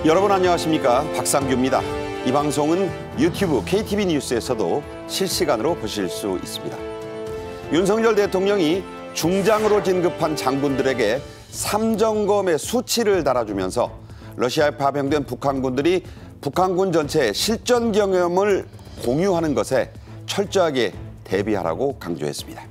여러분 안녕하십니까? 박상규입니다. 이 방송은 유튜브 KTV 뉴스에서도 실시간으로 보실 수 있습니다. 윤석열 대통령이 중장으로 진급한 장군들에게 삼정검의 수치를 달아주면서 러시아에 파병된 북한군들이 북한군 전체의 실전 경험을 공유하는 것에 철저하게 대비하라고 강조했습니다.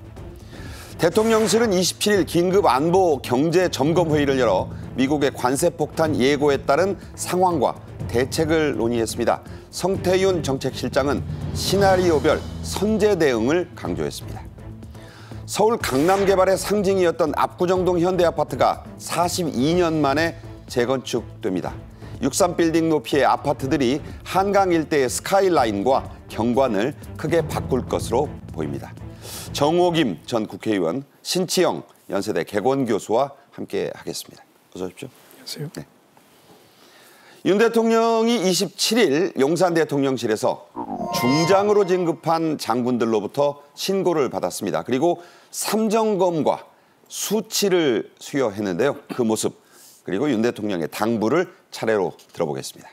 대통령실은 27일 긴급 안보 경제 점검 회의를 열어 미국의 관세 폭탄 예고에 따른 상황과 대책을 논의했습니다. 성태윤 정책실장은 시나리오별 선제 대응을 강조했습니다. 서울 강남 개발의 상징이었던 압구정동 현대아파트가 42년 만에 재건축됩니다. 63빌딩 높이의 아파트들이 한강 일대의 스카이라인과 경관을 크게 바꿀 것으로 보입니다. 정호김 전 국회의원, 신치영 연세대 개건교수와 함께 하겠습니다. 어서 오십시오. 안녕하세요. 네. 윤 대통령이 27일 용산 대통령실에서 중장으로 진급한 장군들로부터 신고를 받았습니다. 그리고 삼정검과 수치를 수여했는데요. 그 모습 그리고 윤 대통령의 당부를 차례로 들어보겠습니다.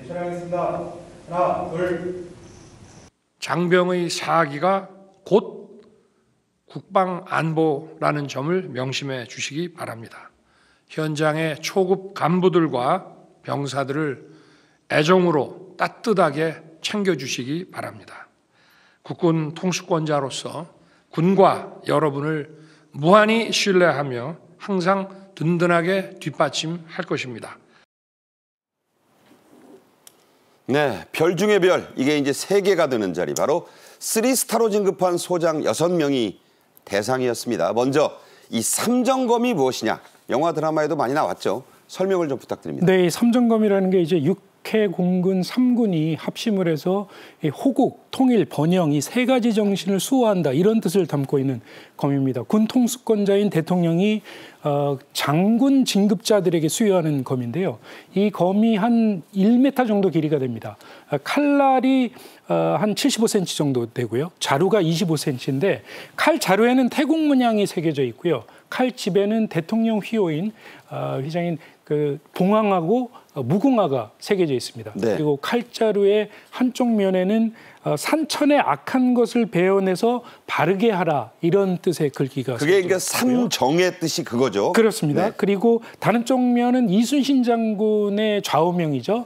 촬영하겠습니다. 하나, 둘. 장병의 사기가 곧 국방안보라는 점을 명심해 주시기 바랍니다. 현장의 초급 간부들과 병사들을 애정으로 따뜻하게 챙겨주시기 바랍니다. 국군 통수권자로서 군과 여러분을 무한히 신뢰하며 항상 든든하게 뒷받침할 것입니다. 네, 별 중에 별, 이게 이제 3개가 되는 자리, 바로 3스타로 진급한 소장 6명이 대상이었습니다. 먼저 이 삼정검이 무엇이냐, 영화 드라마에도 많이 나왔죠. 설명을 좀 부탁드립니다. 네, 이 삼정검이라는 게 이제 육해 공군 3군이 합심을 해서 호국, 통일, 번영 이 3가지 정신을 수호한다 이런 뜻을 담고 있는 검입니다. 군 통수권자인 대통령이 장군 진급자들에게 수여하는 검인데요. 이 검이 한 1m 정도 길이가 됩니다. 칼날이 한 75cm 정도 되고요. 자루가 25cm인데 칼 자루에는 태국 문양이 새겨져 있고요. 칼 집에는 대통령 휘호인 휘장인 그 봉황하고 무궁화가 새겨져 있습니다. 네. 그리고 칼자루의 한쪽 면에는 산천의 악한 것을 베어내서 바르게 하라 이런 뜻의 글귀가 그게 그러니까 삼정의 뜻이 그거죠. 그렇습니다. 네. 그리고 다른 쪽면은 이순신 장군의 좌우명이죠.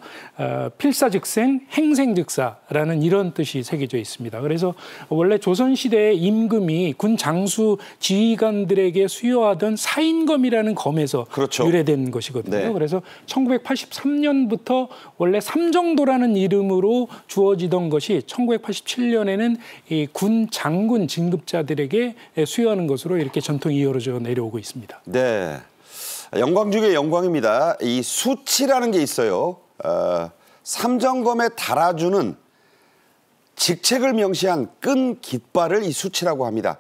필사즉생, 행생즉사라는 이런 뜻이 새겨져 있습니다. 그래서 원래 조선시대의 임금이 군 장수 지휘관들에게 수여하던 사인검이라는 검에서 그렇죠. 유래된 것이거든요. 네. 그래서 1983년부터 원래 삼정도라는 이름으로 주어지던 것이 1987년에는 이 군 장군 진급자들에게 수여하는 것으로 이렇게 전통이 이어져 내려오고 있습니다. 네, 영광 중에 영광입니다. 이 수치라는 게 있어요. 삼정검에 달아주는 직책을 명시한 끈 깃발을 이 수치라고 합니다.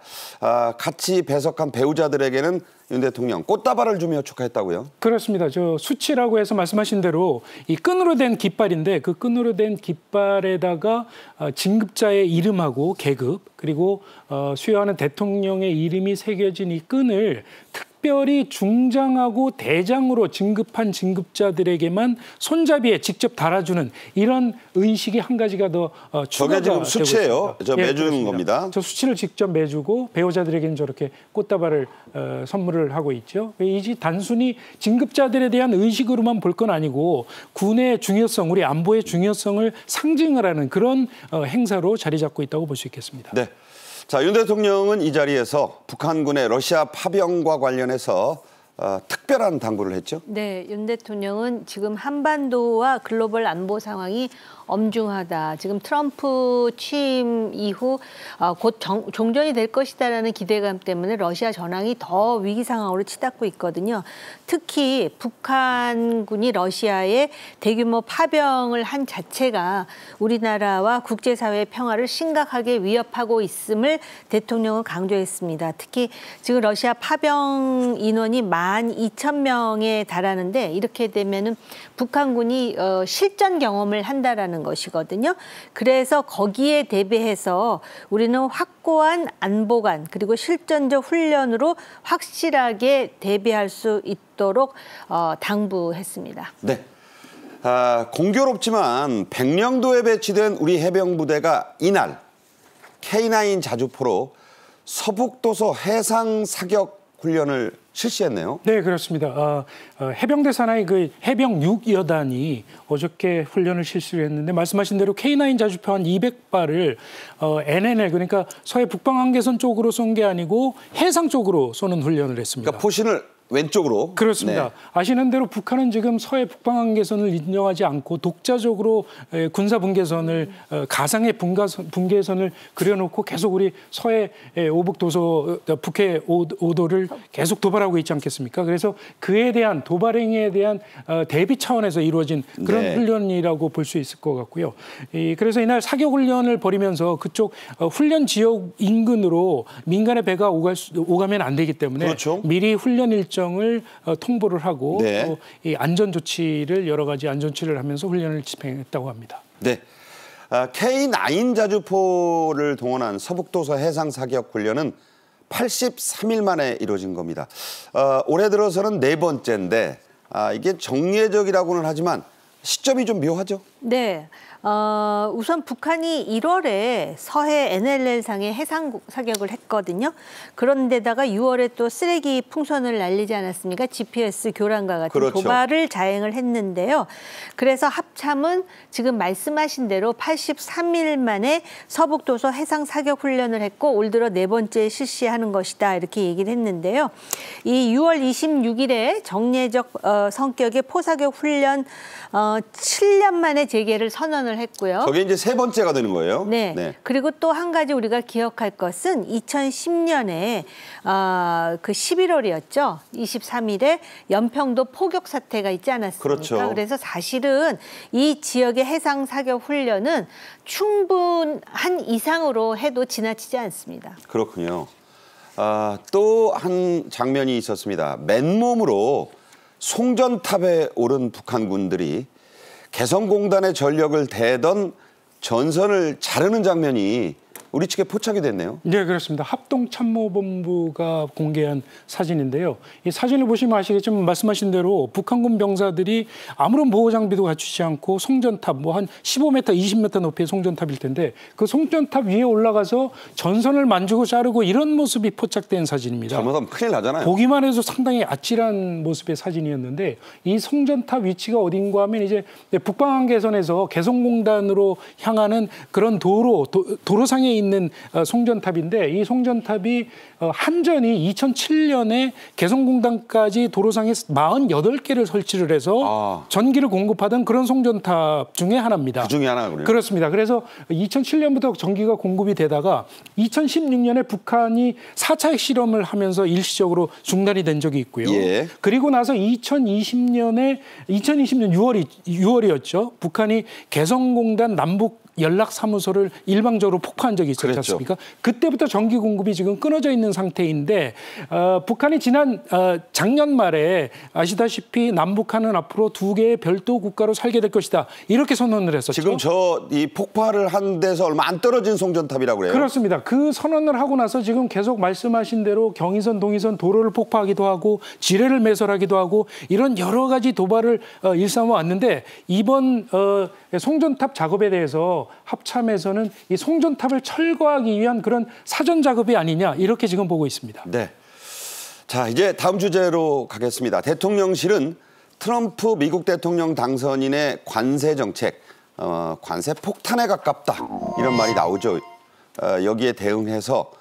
같이 배석한 배우자들에게는 윤 대통령 꽃다발을 주며 축하했다고요? 그렇습니다. 저 수치라고 해서 말씀하신 대로 이 끈으로 된 깃발인데 그 끈으로 된 깃발에다가 진급자의 이름하고 계급 그리고 수여하는 대통령의 이름이 새겨진 이 끈을 특별히 중장하고 대장으로 진급한 진급자들에게만 손잡이에 직접 달아주는 이런 의식이 한 가지가 더 추가가 저게 지금 수치예요. 저 매주는 그렇습니다. 겁니다. 저 수치를 직접 매주고 배우자들에게는 저렇게 꽃다발을 선물을 하고 있죠. 이지 단순히 진급자들에 대한 의식으로만 볼 건 아니고 군의 중요성, 우리 안보의 중요성을 상징을 하는 그런 행사로 자리 잡고 있다고 볼 수 있겠습니다. 네. 자, 윤 대통령은 이 자리에서 북한군의 러시아 파병과 관련해서 특별한 당부를 했죠. 네, 윤 대통령은 지금 한반도와 글로벌 안보 상황이 엄중하다. 지금 트럼프 취임 이후 곧 종전이 될 것이다라는 기대감 때문에 러시아 전황이 더 위기 상황으로 치닫고 있거든요. 특히 북한군이 러시아에 대규모 파병을 한 자체가 우리나라와 국제사회의 평화를 심각하게 위협하고 있음을 대통령은 강조했습니다. 특히 지금 러시아 파병 인원이 12,000명에 달하는데 이렇게 되면은 북한군이 실전 경험을 한다라는 것이거든요. 그래서 거기에 대비해서 우리는 확고한 안보관 그리고 실전적 훈련으로 확실하게 대비할 수 있도록 당부했습니다. 네. 공교롭지만 백령도에 배치된 우리 해병부대가 이날 K9 자주포로 서북도서 해상 사격 훈련을 실시했네요. 네, 그렇습니다. 해병대 산하의 그 해병 6여단이 어저께 훈련을 실시했는데 말씀하신 대로 K9 자주포 한 200발을 NNL 그러니까 서해 북방 한계선 쪽으로 쏜 게 아니고 해상 쪽으로 쏘는 훈련을 했습니다. 그러니까 포신을 왼쪽으로. 그렇습니다. 네. 아시는 대로 북한은 지금 서해 북방 한계선을 인정하지 않고 독자적으로 군사 분계선을 가상의 분계선을 그려놓고 계속 우리 서해 오북 도서 북해 오도를 계속 도발하고 있지 않겠습니까? 그래서 그에 대한 도발 행위에 대한 대비 차원에서 이루어진 그런 네. 훈련이라고 볼 수 있을 것 같고요. 그래서 이날 사격 훈련을 벌이면서 그쪽 훈련 지역 인근으로 민간의 배가 오가면 안 되기 때문에 그렇죠. 미리 훈련 일정을 통보를 하고 네. 또 이 안전 조치를 여러 가지 안전 조치를 하면서 훈련을 집행했다고 합니다. 네. K9 자주포를 동원한 서북도서 해상 사격 훈련은 83일 만에 이루어진 겁니다. 올해 들어서는 4번째인데 이게 정례적이라고는 하지만 시점이 좀 묘하죠? 네. 우선 북한이 1월에 서해 NLL상에 해상 사격을 했거든요. 그런데다가 6월에 또 쓰레기 풍선을 날리지 않았습니까? GPS 교란과 같은 그렇죠. 도발을 자행을 했는데요. 그래서 합참은 지금 말씀하신 대로 83일 만에 서북도서 해상 사격 훈련을 했고 올 들어 4번째 실시하는 것이다 이렇게 얘기를 했는데요. 이 6월 26일에 정례적 성격의 포사격 훈련 7년 만에 재개를 선언을 했고요. 저게 이제 3번째가 되는 거예요. 네. 네. 그리고 또 한 가지 우리가 기억할 것은 2010년에 그 11월이었죠. 23일에 연평도 포격 사태가 있지 않았습니까? 그렇죠. 그래서 사실은 이 지역의 해상 사격 훈련은 충분한 이상으로 해도 지나치지 않습니다. 그렇군요. 또 한 장면이 있었습니다. 맨몸으로 송전탑에 오른 북한군들이 개성공단의 전력을 대던 전선을 자르는 장면이 우리 측에 포착이 됐네요. 네, 그렇습니다. 합동참모본부가 공개한 사진인데요. 이 사진을 보시면 아시겠지만 말씀하신 대로 북한군 병사들이 아무런 보호 장비도 갖추지 않고 송전탑 뭐 한 15m, 20m 높이의 송전탑일 텐데 그 송전탑 위에 올라가서 전선을 만지고 자르고 이런 모습이 포착된 사진입니다. 잘못하면 큰일 나잖아요. 보기만 해도 상당히 아찔한 모습의 사진이었는데 이 송전탑 위치가 어딘가 하면 이제 북방한계선에서 개성공단으로 향하는 그런 도로상에 있는 송전탑인데 이 송전탑이 한전이 2007년에 개성공단까지 도로상에 48개를 설치를 해서 전기를 공급하던 그런 송전탑 중에 하나입니다. 그 중에 하나군요. 그렇습니다. 그래서 2007년부터 전기가 공급이 되다가 2016년에 북한이 4차 핵실험을 하면서 일시적으로 중단이 된 적이 있고요. 예. 그리고 나서 2020년 6월이었죠. 북한이 개성공단 남북 연락사무소를 일방적으로 폭파한 적이 있었지 않습니까? 그때부터 전기 공급이 지금 끊어져 있는 상태인데 북한이 작년 말에 아시다시피 남북한은 앞으로 2개의 별도 국가로 살게 될 것이다. 이렇게 선언을 했었죠. 지금 이 폭발을 한 데서 얼마 안 떨어진 송전탑이라고 그래요? 그렇습니다. 그 선언을 하고 나서 지금 계속 말씀하신 대로 경의선, 동의선 도로를 폭파하기도 하고 지뢰를 매설하기도 하고 이런 여러 가지 도발을 일삼아 왔는데 이번 송전탑 작업에 대해서 합참에서는 이 송전탑을 철거하기 위한 그런 사전 작업이 아니냐 이렇게 지금 보고 있습니다. 네. 자, 이제 다음 주제로 가겠습니다. 대통령실은 트럼프 미국 대통령 당선인의 관세 정책, 관세 폭탄에 가깝다 이런 말이 나오죠. 여기에 대응해서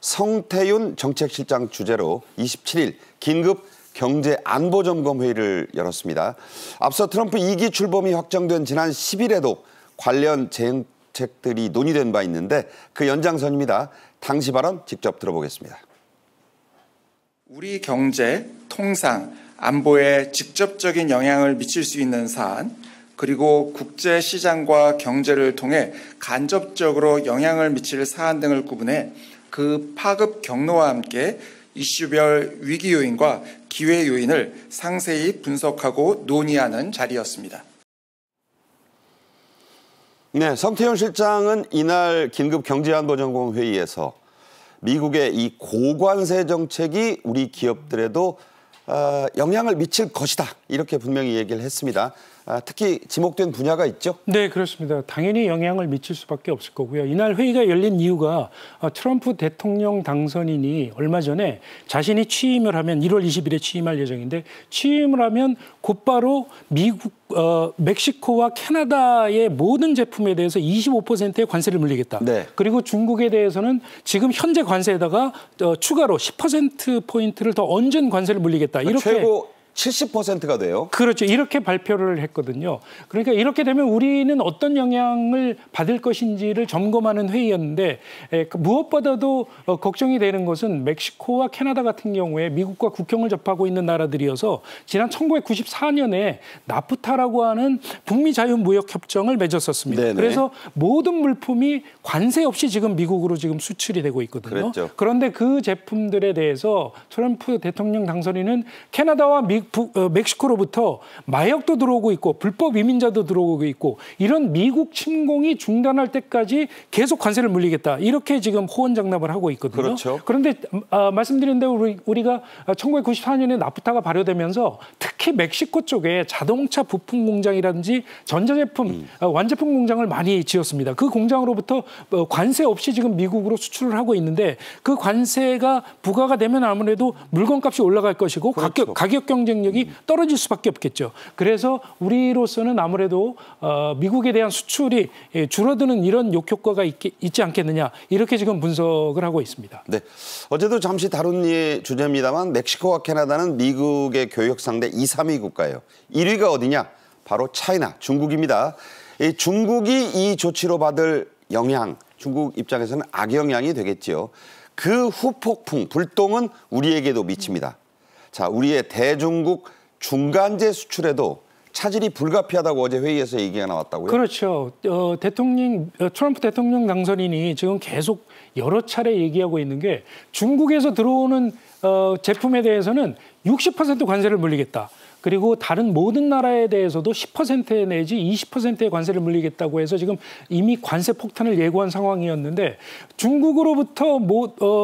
성태윤 정책실장 주재로 27일 긴급 경제 안보 점검 회의를 열었습니다. 앞서 트럼프 2기 출범이 확정된 지난 10일에도 관련 정책들이 논의된 바 있는데 그 연장선입니다. 당시 발언 직접 들어보겠습니다. 우리 경제, 통상, 안보에 직접적인 영향을 미칠 수 있는 사안, 그리고 국제 시장과 경제를 통해 간접적으로 영향을 미칠 사안 등을 구분해 그 파급 경로와 함께 이슈별 위기 요인과 기회 요인을 상세히 분석하고 논의하는 자리였습니다. 네, 성태현 실장은 이날 긴급 경제안보점검 회의에서 미국의 이 고관세 정책이 우리 기업들에도 영향을 미칠 것이다. 이렇게 분명히 얘기를 했습니다. 특히 지목된 분야가 있죠? 네, 그렇습니다. 당연히 영향을 미칠 수밖에 없을 거고요. 이날 회의가 열린 이유가 트럼프 대통령 당선인이 얼마 전에 자신이 취임을 하면 1월 20일에 취임할 예정인데 취임을 하면 곧바로 미국, 멕시코와 캐나다의 모든 제품에 대해서 25%의 관세를 물리겠다. 네. 그리고 중국에 대해서는 지금 현재 관세에다가 추가로 10%포인트를 더 얹은 관세를 물리겠다. 이렇게 최고 70%가 돼요. 그렇죠. 이렇게 발표를 했거든요. 그러니까 이렇게 되면 우리는 어떤 영향을 받을 것인지를 점검하는 회의였는데 무엇보다도 걱정이 되는 것은 멕시코와 캐나다 같은 경우에 미국과 국경을 접하고 있는 나라들이어서 지난 1994년에 나프타라고 하는 북미 자유무역협정을 맺었었습니다. 네네. 그래서 모든 물품이 관세 없이 지금 미국으로 지금 수출이 되고 있거든요. 그랬죠. 그런데 그 제품들에 대해서 트럼프 대통령 당선인은 캐나다와 멕시코로부터 마약도 들어오고 있고 불법 이민자도 들어오고 있고 이런 미국 침공이 중단할 때까지 계속 관세를 물리겠다. 이렇게 지금 호언장담을 하고 있거든요. 그렇죠. 그런데 말씀드린 대로 우리가 1994년에 나프타가 발효되면서 특히 멕시코 쪽에 자동차 부품 공장이라든지 전자제품, 완제품 공장을 많이 지었습니다. 그 공장으로부터 관세 없이 지금 미국으로 수출을 하고 있는데 그 관세가 부과가 되면 아무래도 물건값이 올라갈 것이고 그렇죠. 가격 경쟁력이 떨어질 수밖에 없겠죠. 그래서 우리로서는 아무래도 미국에 대한 수출이 줄어드는 이런 역효과가 있지 않겠느냐 이렇게 지금 분석을 하고 있습니다. 네, 어제도 잠시 다룬 주제입니다만 멕시코와 캐나다는 미국의 교역 상대 2, 3위 국가예요. 1위가 어디냐? 바로 차이나, 중국입니다. 중국이 이 조치로 받을 영향, 중국 입장에서는 악영향이 되겠지요. 그 후폭풍, 불똥은 우리에게도 미칩니다. 자, 우리의 대중국 중간재 수출에도 차질이 불가피하다고 어제 회의에서 얘기가 나왔다고요? 그렇죠. 트럼프 대통령 당선인이 지금 계속 여러 차례 얘기하고 있는 게 중국에서 들어오는 제품에 대해서는 60% 관세를 물리겠다. 그리고 다른 모든 나라에 대해서도 10% 내지 20%의 관세를 물리겠다고 해서 지금 이미 관세 폭탄을 예고한 상황이었는데 중국으로부터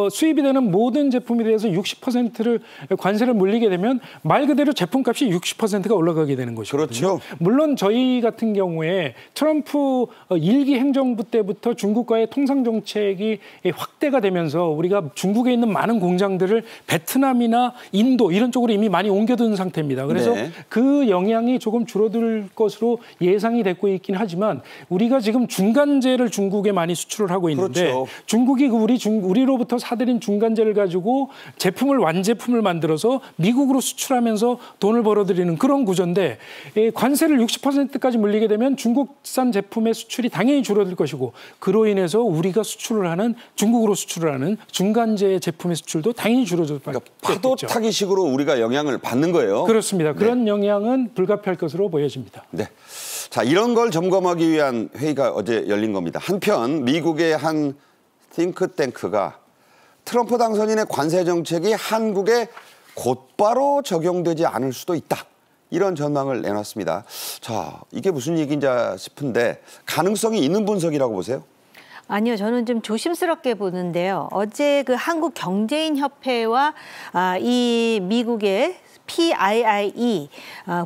수입이 되는 모든 제품에 대해서 60%를 관세를 물리게 되면 말 그대로 제품값이 60%가 올라가게 되는 것이거든요. 그렇죠. 물론 저희 같은 경우에 트럼프 1기 행정부 때부터 중국과의 통상 정책이 확대가 되면서 우리가 중국에 있는 많은 공장들을 베트남이나 인도 이런 쪽으로 이미 많이 옮겨둔 상태입니다. 그래서 네. 그 영향이 조금 줄어들 것으로 예상이 되고 있긴 하지만 우리가 지금 중간재를 중국에 많이 수출을 하고 있는데 그렇죠. 중국이 우리로부터 사들인 중간재를 가지고 완제품을 만들어서 미국으로 수출하면서 돈을 벌어들이는 그런 구조인데 관세를 60%까지 물리게 되면 중국산 제품의 수출이 당연히 줄어들 것이고 그로 인해서 우리가 중국으로 수출을 하는 중간재 제품의 수출도 당연히 줄어들 수밖에 없겠죠. 파도 타기식으로 우리가 영향을 받는 거예요. 그렇습니다. 그런 영향은 불가피할 것으로 보여집니다. 네. 자, 이런 걸 점검하기 위한 회의가 어제 열린 겁니다. 한편 미국의 한 띵크탱크가 트럼프 당선인의 관세 정책이 한국에 곧바로 적용되지 않을 수도 있다. 이런 전망을 내놨습니다. 자, 이게 무슨 얘기인지 싶은데 가능성이 있는 분석이라고 보세요? 아니요, 저는 좀 조심스럽게 보는데요. 어제 그 한국경제인협회와 이 미국의 PIIE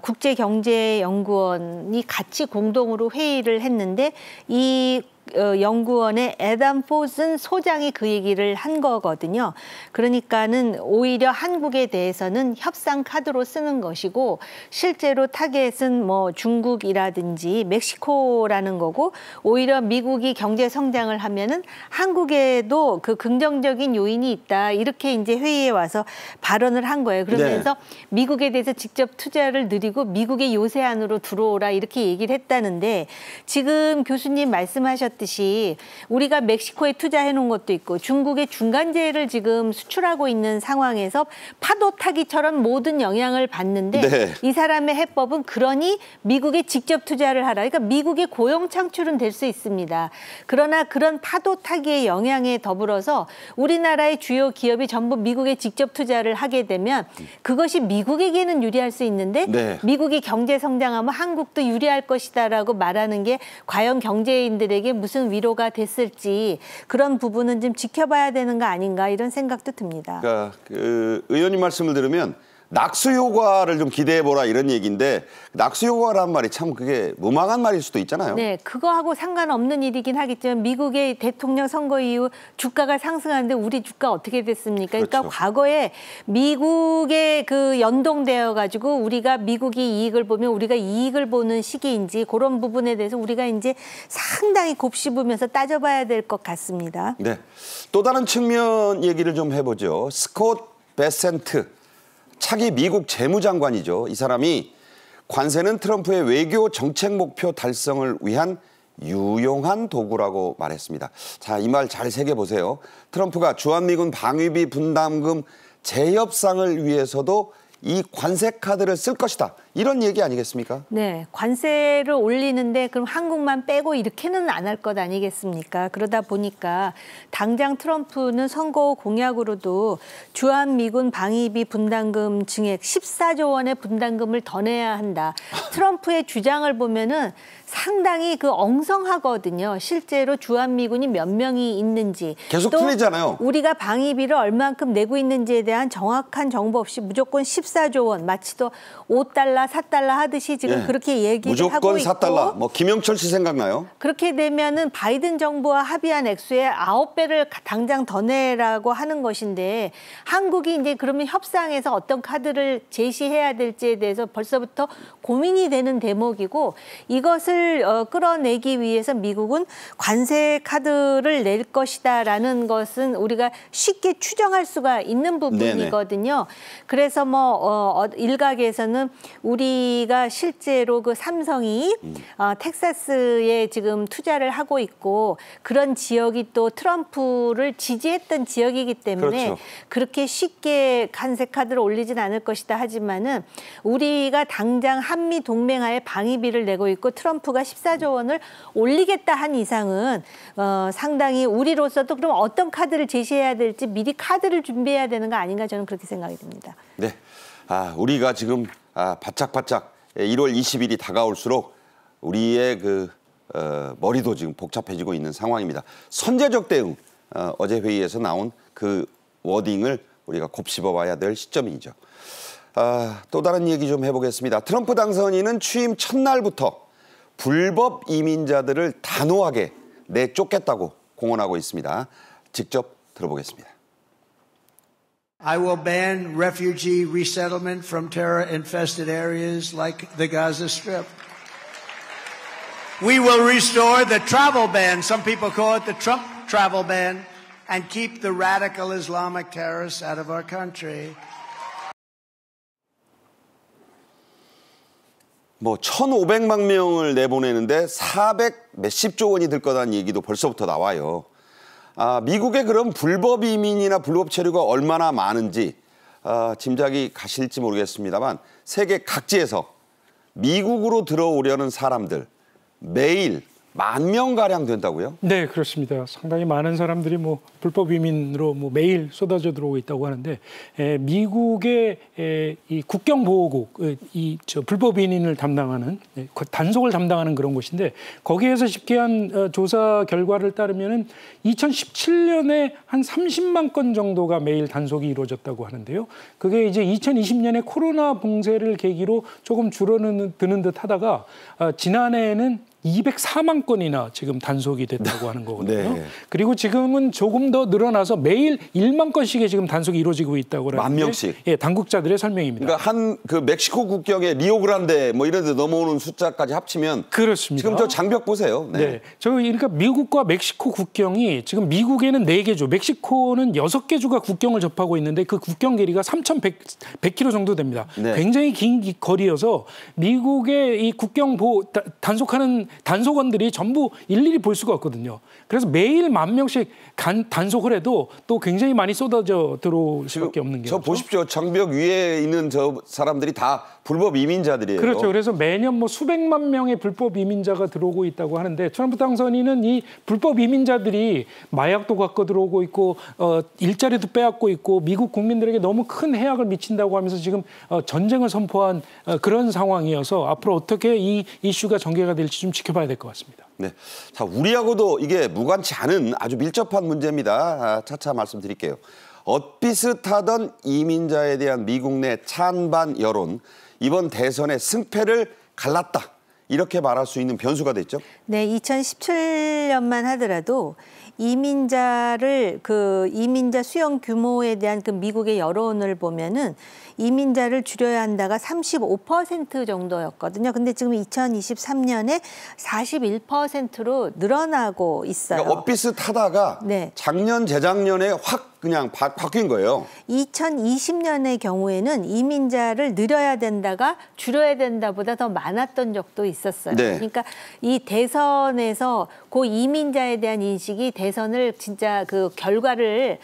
국제경제연구원이 같이 공동으로 회의를 했는데 이 연구원의 애덤 포슨 소장이 그 얘기를 한 거거든요. 그러니까는 오히려 한국에 대해서는 협상 카드로 쓰는 것이고 실제로 타겟은 뭐 중국이라든지 멕시코라는 거고 오히려 미국이 경제 성장을 하면은 한국에도 그 긍정적인 요인이 있다. 이렇게 이제 회의에 와서 발언을 한 거예요. 그러면서 미국에 대해서 직접 투자를 늘리고 미국의 요새 안으로 들어오라 이렇게 얘기를 했다는데 지금 교수님 말씀하셨듯이 우리가 멕시코에 투자해 놓은 것도 있고 중국의 중간재를 지금 수출하고 있는 상황에서 파도 타기처럼 모든 영향을 받는데 이 사람의 해법은 그러니 미국에 직접 투자를 하라. 그러니까 미국의 고용 창출은 될 수 있습니다. 그러나 그런 파도 타기의 영향에 더불어서 우리나라의 주요 기업이 전부 미국에 직접 투자를 하게 되면 그것이 미국에게는 유리할 수 있는데 미국이 경제 성장하면 한국도 유리할 것이다라고 말하는 게 과연 경제인들에게 무슨 위로가 됐을지 그런 부분은 좀 지켜봐야 되는 거 아닌가 이런 생각도 듭니다. 그러니까 그 의원님 말씀을 들으면 낙수 효과를 좀 기대해보라 이런 얘기인데 낙수 효과란 말이 참 그게 무망한 말일 수도 있잖아요. 네, 그거하고 상관없는 일이긴 하겠지만 미국의 대통령 선거 이후 주가가 상승하는데 우리 주가 어떻게 됐습니까? 그러니까 과거에 미국에 그 연동되어 가지고 우리가 미국이 이익을 보면 우리가 이익을 보는 시기인지 그런 부분에 대해서 우리가 이제 상당히 곱씹으면서 따져봐야 될 것 같습니다. 네, 또 다른 측면 얘기를 좀 해보죠. 스콧 베센트. 차기 미국 재무장관이죠. 이 사람이 관세는 트럼프의 외교 정책 목표 달성을 위한 유용한 도구라고 말했습니다. 자, 이 말 잘 새겨보세요. 트럼프가 주한미군 방위비 분담금 재협상을 위해서도 이 관세 카드를 쓸 것이다. 이런 얘기 아니겠습니까? 네, 관세를 올리는데 그럼 한국만 빼고 이렇게는 안 할 것 아니겠습니까? 그러다 보니까 당장 트럼프는 선거 공약으로도 주한미군 방위비 분담금 증액 14조 원의 분담금을 더 내야 한다. 트럼프의 주장을 보면은 상당히 그 엉성하거든요. 실제로 주한미군이 몇 명이 있는지. 계속 틀리잖아요. 우리가 방위비를 얼만큼 내고 있는지에 대한 정확한 정보 없이 무조건 14조 원, 마치 또 5달러, 4달러 하듯이 지금 그렇게 얘기를 하고 있고. 무조건 4달러. 뭐 김영철 씨 생각나요? 그렇게 되면은 바이든 정부와 합의한 액수의 9배를 당장 더 내라고 하는 것인데 한국이 이제 그러면 협상에서 어떤 카드를 제시해야 될지에 대해서 벌써부터 고민이 되는 대목이고 이것을 끌어내기 위해서 미국은 관세 카드를 낼 것이다라는 것은 우리가 쉽게 추정할 수가 있는 부분이거든요. 그래서 뭐 일각에서는 우리가 실제로 그 삼성이 텍사스에 지금 투자를 하고 있고 그런 지역이 또 트럼프를 지지했던 지역이기 때문에 그렇게 쉽게 관세 카드를 올리진 않을 것이다 하지만은 우리가 당장 한미 동맹하에 방위비를 내고 있고 트럼프가 14조 원을 올리겠다 한 이상은 상당히 우리로서도 그럼 어떤 카드를 제시해야 될지 미리 카드를 준비해야 되는 거 아닌가 저는 그렇게 생각이 듭니다. 네, 우리가 지금 바짝바짝 1월 20일이 다가올수록 우리의 그 머리도 지금 복잡해지고 있는 상황입니다. 선제적 대응, 어제 회의에서 나온 그 워딩을 우리가 곱씹어봐야 될 시점이죠. 또 다른 얘기 좀 해보겠습니다. 트럼프 당선인은 취임 첫날부터 불법 이민자들을 단호하게 내쫓겠다고 공언하고 있습니다. 직접 들어보겠습니다. I will ban refugee resettlement from terror-infested areas like the Gaza Strip. We will restore the travel ban, some people call it the Trump travel ban, and keep the radical Islamic terrorists out of our country. 뭐 1,500만 명을 내보내는데 400 몇십조 원이 들 거다는 얘기도 벌써부터 나와요. 미국의 그런 불법 이민이나 불법 체류가 얼마나 많은지 짐작이 가실지 모르겠습니다만 세계 각지에서 미국으로 들어오려는 사람들 매일 10,000명가량 된다고요? 네, 그렇습니다. 상당히 많은 사람들이 뭐 불법 이민으로 뭐 매일 쏟아져 들어오고 있다고 하는데 미국의 이 국경보호국, 불법 이민을 담당하는 단속을 담당하는 그런 곳인데 거기에서 집계한 조사 결과를 따르면은 2017년에 한 30만 건 정도가 매일 단속이 이루어졌다고 하는데요. 그게 이제 2020년에 코로나 봉쇄를 계기로 조금 줄어드는 듯 하다가 지난해에는 204만 건이나 지금 단속이 됐다고 하는 거거든요. 네. 그리고 지금은 조금 더 늘어나서 매일 1만 건씩의 지금 단속이 이루어지고 있다고 하는 10,000명씩. 예, 당국자들의 설명입니다. 그러니까 한 그 멕시코 국경에 리오그란데 뭐 이런 데 넘어오는 숫자까지 합치면 그렇습니다. 지금 저 장벽 보세요. 네. 저 그러니까 미국과 멕시코 국경이 지금 미국에는 4개 주, 멕시코는 6개 주가 국경을 접하고 있는데 그 국경 길이가 3,100km 정도 됩니다. 네. 굉장히 긴 거리여서 미국의 이 국경 단속하는 단속원들이 전부 일일이 볼 수가 없거든요. 그래서 매일 10,000명씩 단속을 해도 또 굉장히 많이 쏟아져 들어올 수밖에 없는 게. 저 보십시오. 장벽 위에 있는 저 사람들이 다 불법 이민자들이에요. 그렇죠. 그래서 매년 뭐 수백만 명의 불법 이민자가 들어오고 있다고 하는데 트럼프 당선인은 이 불법 이민자들이 마약도 갖고 들어오고 있고 일자리도 빼앗고 있고 미국 국민들에게 너무 큰 해악을 미친다고 하면서 지금 전쟁을 선포한 그런 상황이어서 앞으로 어떻게 이 이슈가 전개가 될지 좀 지켜봐야 될 것 같습니다. 네. 자, 우리하고도 이게 무관치 않은 아주 밀접한 문제입니다. 차차 말씀드릴게요. 엇비슷하던 이민자에 대한 미국 내 찬반 여론, 이번 대선의 승패를 갈랐다. 이렇게 말할 수 있는 변수가 됐죠? 네, 2017년만 하더라도 이민자 수용 규모에 대한 그 미국의 여론을 보면은 이민자를 줄여야 한다가 35% 정도였거든요. 근데 지금 2023년에 41%로 늘어나고 있어요. 그러니까 엇비슷하다가 네. 작년, 재작년에 확 그냥 바뀐 거예요. 2020년의 경우에는 이민자를 늘려야 된다가 줄여야 된다보다 더 많았던 적도 있었어요. 네. 그러니까 이 대선에서 그 이민자에 대한 인식이 대선을 진짜 그 결과를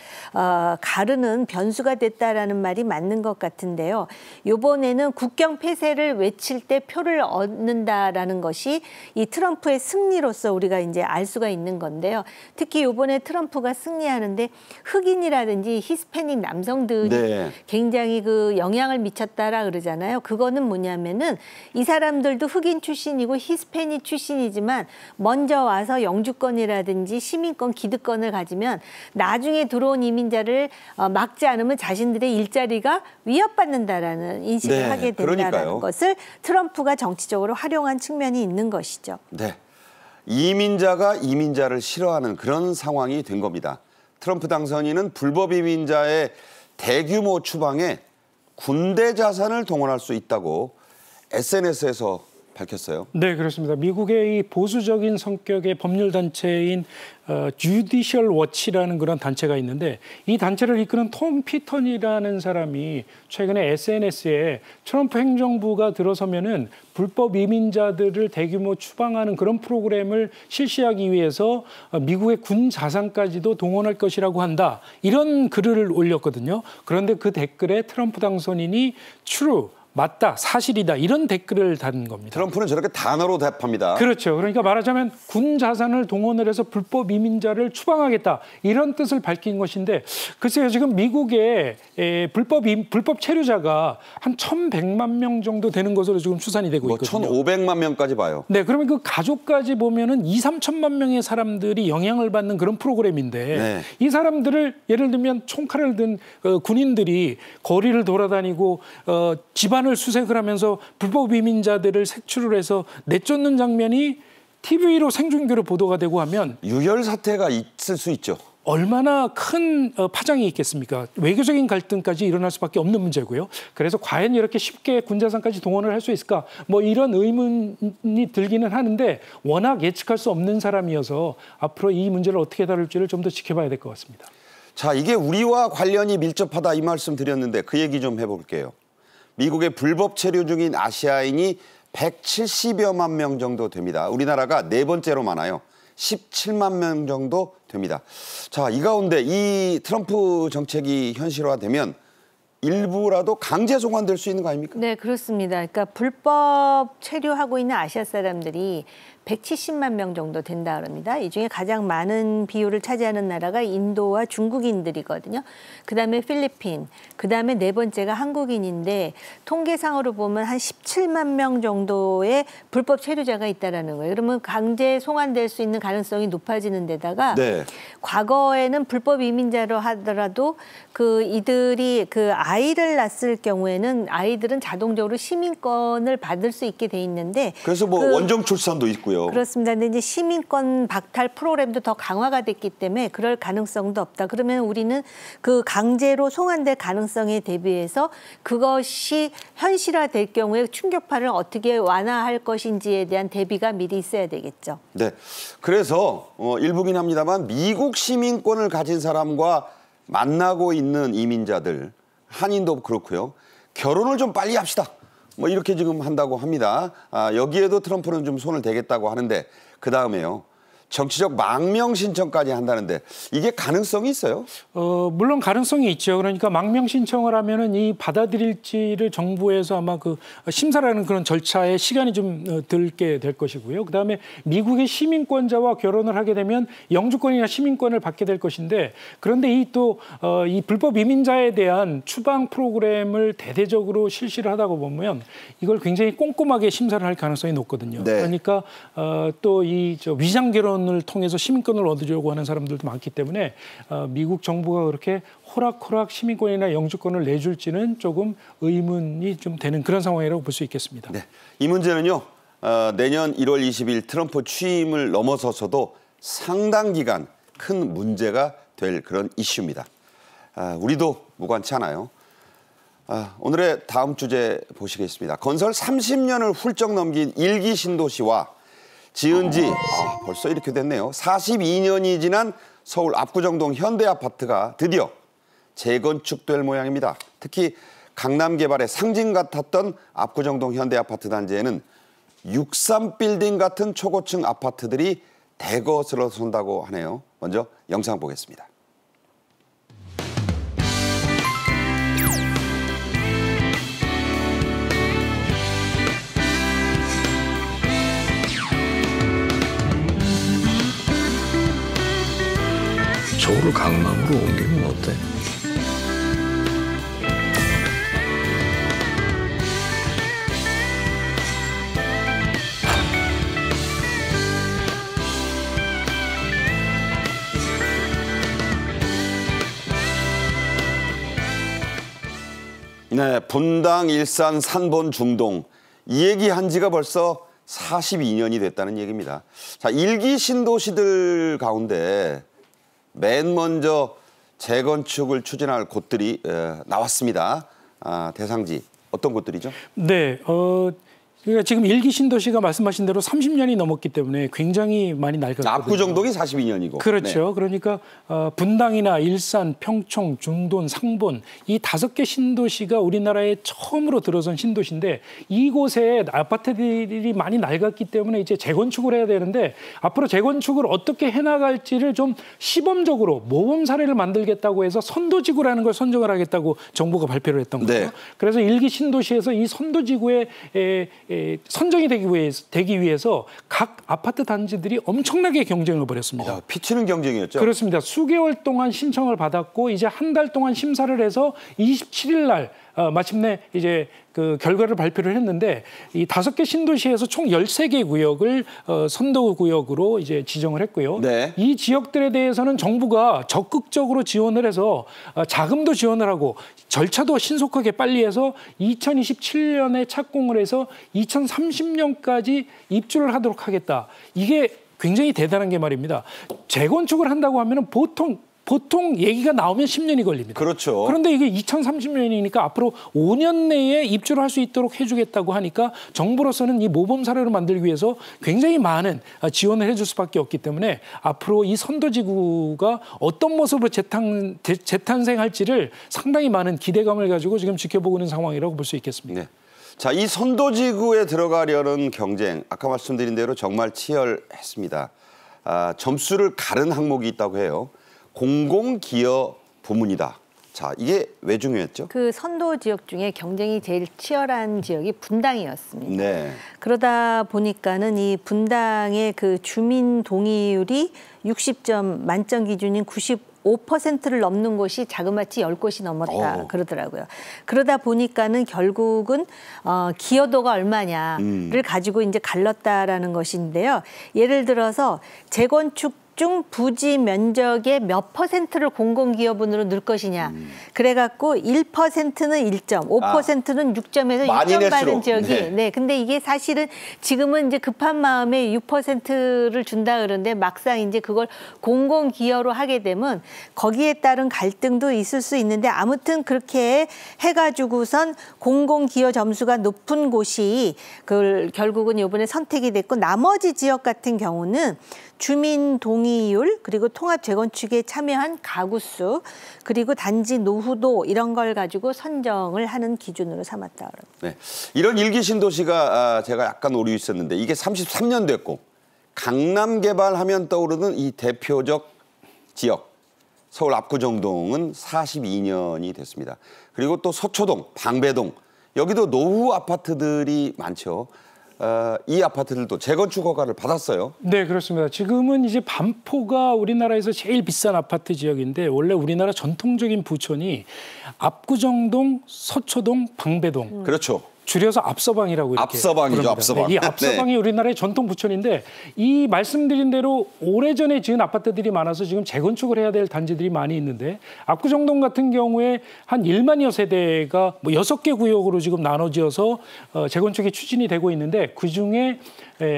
가르는 변수가 됐다라는 말이 맞는 것 같은데요. 이번에는 국경 폐쇄를 외칠 때 표를 얻는다라는 것이 이 트럼프의 승리로서 우리가 이제 알 수가 있는 건데요. 특히 이번에 트럼프가 승리하는데 흑인이라든지 히스패닉 남성들이 네. 굉장히 그 영향을 미쳤다라 그러잖아요. 그거는 뭐냐면은 이 사람들도 흑인 출신이고 히스패닉 출신이지만 먼저 와서 영주권이라든지 시민권, 기득권을 가지면 나중에 들어온 이민자를 막지 않으면 자신들의 일자리가 위협받는다라는 인식을 네, 하게 된다는 그러니까요. 것을 트럼프가 정치적으로 활용한 측면이 있는 것이죠. 네. 이민자가 이민자를 싫어하는 그런 상황이 된 겁니다. 트럼프 당선인은 불법 이민자의 대규모 추방에 군대 자산을 동원할 수 있다고 SNS에서 밝혔어요. 네, 그렇습니다. 미국의 이 보수적인 성격의 법률 단체인 주디셜 워치라는 그런 단체가 있는데 이 단체를 이끄는 톰 피턴이라는 사람이 최근에 SNS에 트럼프 행정부가 들어서면은 불법 이민자들을 대규모 추방하는 그런 프로그램을 실시하기 위해서 미국의 군 자산까지도 동원할 것이라고 한다. 이런 글을 올렸거든요. 그런데 그 댓글에 트럼프 당선인이 true, 맞다, 사실이다 이런 댓글을 다는 겁니다. 트럼프는 저렇게 단어로 답합니다. 그렇죠. 그러니까 말하자면 군 자산을 동원을 해서 불법 이민자를 추방하겠다 이런 뜻을 밝힌 것인데 글쎄요 지금 미국의 불법 체류자가 한 1,100만 명 정도 되는 것으로 지금 추산이 되고 있거든요. 1,500만 명까지 봐요. 네, 그러면 그 가족까지 보면은 2,3천만 명의 사람들이 영향을 받는 그런 프로그램인데 네. 이 사람들을 예를 들면 총칼을 든 군인들이 거리를 돌아다니고 집안을 수색을 하면서 불법 이민자들을 색출을 해서 내쫓는 장면이 TV로 생중계로 보도가 되고 하면 유혈 사태가 있을 수 있죠. 얼마나 큰 파장이 있겠습니까? 외교적인 갈등까지 일어날 수밖에 없는 문제고요. 그래서 과연 이렇게 쉽게 군자산까지 동원을 할 수 있을까? 뭐 이런 의문이 들기는 하는데 워낙 예측할 수 없는 사람이어서 앞으로 이 문제를 어떻게 다룰지를 좀 더 지켜봐야 될 것 같습니다. 자, 이게 우리와 관련이 밀접하다 이 말씀 드렸는데 그 얘기 좀 해볼게요. 미국의 불법 체류 중인 아시아인이 170여만 명 정도 됩니다. 우리나라가 네 번째로 많아요. 17만 명 정도 됩니다. 자, 이 가운데 이 트럼프 정책이 현실화되면 일부라도 강제 송환될 수 있는 거 아닙니까? 네, 그렇습니다. 그러니까 불법 체류하고 있는 아시아 사람들이 170만 명 정도 된다 그럽니다. 이 중에 가장 많은 비율을 차지하는 나라가 인도와 중국인들이거든요. 그다음에 필리핀, 그다음에 네 번째가 한국인인데 통계상으로 보면 한 17만 명 정도의 불법 체류자가 있다라는 거예요. 그러면 강제 송환될 수 있는 가능성이 높아지는 데다가 네. 과거에는 불법 이민자로 하더라도 이들이 아이를 낳았을 경우에는 아이들은 자동적으로 시민권을 받을 수 있게 돼 있는데 그래서 뭐 원정 출산도 있고요. 그렇습니다. 근데 이제 시민권 박탈 프로그램도 더 강화가 됐기 때문에 그럴 가능성도 없다. 그러면 우리는 그 강제로 송환될 가능성에 대비해서 그것이 현실화될 경우에 충격파를 어떻게 완화할 것인지에 대한 대비가 미리 있어야 되겠죠. 네. 그래서 일부긴 합니다만 미국 시민권을 가진 사람과 만나고 있는 이민자들, 한인도 그렇고요. 결혼을 좀 빨리 합시다. 뭐 이렇게 지금 한다고 합니다. 여기에도 트럼프는 좀 손을 대겠다고 하는데 그다음에요. 정치적 망명 신청까지 한다는데 이게 가능성이 있어요? 물론 가능성이 있죠. 그러니까 망명 신청을 하면은 이 받아들일지를 정부에서 아마 그 심사라는 그런 절차에 시간이 좀 들게 될 것이고요. 그다음에 미국의 시민권자와 결혼을 하게 되면 영주권이나 시민권을 받게 될 것인데 그런데 이 또 이 불법 이민자에 대한 추방 프로그램을 대대적으로 실시를 하다가 보면 이걸 굉장히 꼼꼼하게 심사를 할 가능성이 높거든요. 네. 그러니까 또 이 위장 결혼 을 통해서 시민권을 얻으려고 하는 사람들도 많기 때문에 미국 정부가 그렇게 호락호락 시민권이나 영주권을 내줄지는 조금 의문이 좀 되는 그런 상황이라고 볼 수 있겠습니다. 네. 이 문제는요. 내년 1월 20일 트럼프 취임을 넘어서서도 상당 기간 큰 문제가 될 그런 이슈입니다. 우리도 무관치 않아요. 오늘의 다음 주제 보시겠습니다. 건설 30년을 훌쩍 넘긴 일기 신도시와 지은 지 벌써 이렇게 됐네요. 42년이 지난 서울 압구정동 현대아파트가 드디어 재건축될 모양입니다. 특히 강남 개발의 상징 같았던 압구정동 현대아파트 단지에는 63빌딩 같은 초고층 아파트들이 대거스러선다고 하네요. 먼저 영상 보겠습니다. 서울을 강남으로 옮기면 어때? 네, 분당, 일산, 산본, 중동 이 얘기한 지가 벌써 42년이 됐다는 얘기입니다. 자, 일기 신도시들 가운데 맨 먼저 재건축을 추진할 곳들이 나왔습니다. 대상지 어떤 곳들이죠? 네, 그러니까 지금 일기 신도시가 말씀하신 대로 30년이 넘었기 때문에 굉장히 많이 낡았거든요. 압구정동이 42년이고. 그렇죠. 네. 그러니까 분당이나 일산, 평촌, 중돈, 상본 이 5개 신도시가 우리나라에 처음으로 들어선 신도시인데 이곳에 아파트들이 많이 낡았기 때문에 이제 재건축을 해야 되는데 앞으로 재건축을 어떻게 해나갈지를 좀 시범적으로 모범 사례를 만들겠다고 해서 선도지구라는 걸 선정을 하겠다고 정부가 발표를 했던 거예요. 네. 그래서 일기 신도시에서 이 선도지구에 선정이 되기 위해서 각 아파트 단지들이 엄청나게 경쟁을 벌였습니다. 피치는 경쟁이었죠? 그렇습니다. 수개월 동안 신청을 받았고 이제 한 달 동안 심사를 해서 27일 날 마침내 이제 그 결과를 발표를 했는데 이 5개 신도시에서 총 13개 구역을 선도 구역으로 이제 지정을 했고요. 네. 이 지역들에 대해서는 정부가 적극적으로 지원을 해서 자금도 지원을 하고 절차도 신속하게 빨리 해서 2027년에 착공을 해서 2030년까지 입주를 하도록 하겠다. 이게 굉장히 대단한 게 말입니다. 재건축을 한다고 하면은 보통 얘기가 나오면 10년이 걸립니다. 그렇죠. 그런데 이게 2030년이니까 앞으로 5년 내에 입주를 할 수 있도록 해주겠다고 하니까 정부로서는 이 모범 사례를 만들기 위해서 굉장히 많은 지원을 해줄 수밖에 없기 때문에 앞으로 이 선도지구가 어떤 모습으로 재탄생할지를 상당히 많은 기대감을 가지고 지금 지켜보고 있는 상황이라고 볼 수 있겠습니다. 네. 자, 이 선도지구에 들어가려는 경쟁, 아까 말씀드린 대로 정말 치열했습니다. 점수를 가른 항목이 있다고 해요. 공공기업 부문이다. 자, 이게 왜 중요했죠? 그 선도 지역 중에 경쟁이 제일 치열한 지역이 분당이었습니다. 네. 그러다 보니까는 이 분당의 그 주민 동의율이 60점 만점 기준인 95%를 넘는 곳이 자그마치 10곳이 넘었다 그러더라고요. 그러다 보니까는 결국은 기여도가 얼마냐를 가지고 이제 갈랐다라는 것인데요. 예를 들어서 재건축 중 부지 면적의 몇 %를 공공기업으로 넣을 것이냐. 그래갖고 1%는 1점, 5%는 6점에서 많이 6점 낼수록. 받은 지역이. 네. 네. 근데 이게 사실은 지금은 이제 급한 마음에 6%를 준다 그러는데 막상 이제 그걸 공공기여로 하게 되면 거기에 따른 갈등도 있을 수 있는데 아무튼 그렇게 해가지고선 공공기여 점수가 높은 곳이 그걸 결국은 이번에 선택이 됐고 나머지 지역 같은 경우는 주민 동의율 그리고 통합 재건축에 참여한 가구 수 그리고 단지 노후도 이런 걸 가지고 선정을 하는 기준으로 삼았다 그럽니다. 네. 이런 일기 신도시가 제가 약간 오류 있었는데 이게 33년 됐고 강남 개발하면 떠오르는 이 대표적 지역 서울 압구정동은 42년이 됐습니다. 그리고 또 서초동, 방배동 여기도 노후 아파트들이 많죠. 이 아파트들도 재건축 허가를 받았어요. 네, 그렇습니다. 지금은 이제 반포가 우리나라에서 제일 비싼 아파트 지역인데 원래 우리나라 전통적인 부촌이 압구정동, 서초동, 방배동. 그렇죠. 줄여서 앞서방이라고 이렇게 앞서방이죠, 부릅니다. 앞서방. 네, 이 앞서방이 네. 우리나라의 전통 부촌인데 이 말씀드린 대로 오래전에 지은 아파트들이 많아서 지금 재건축을 해야 될 단지들이 많이 있는데 압구정동 같은 경우에 한 1만여 세대가 뭐 6개 구역으로 지금 나눠지어서 재건축이 추진이 되고 있는데 그중에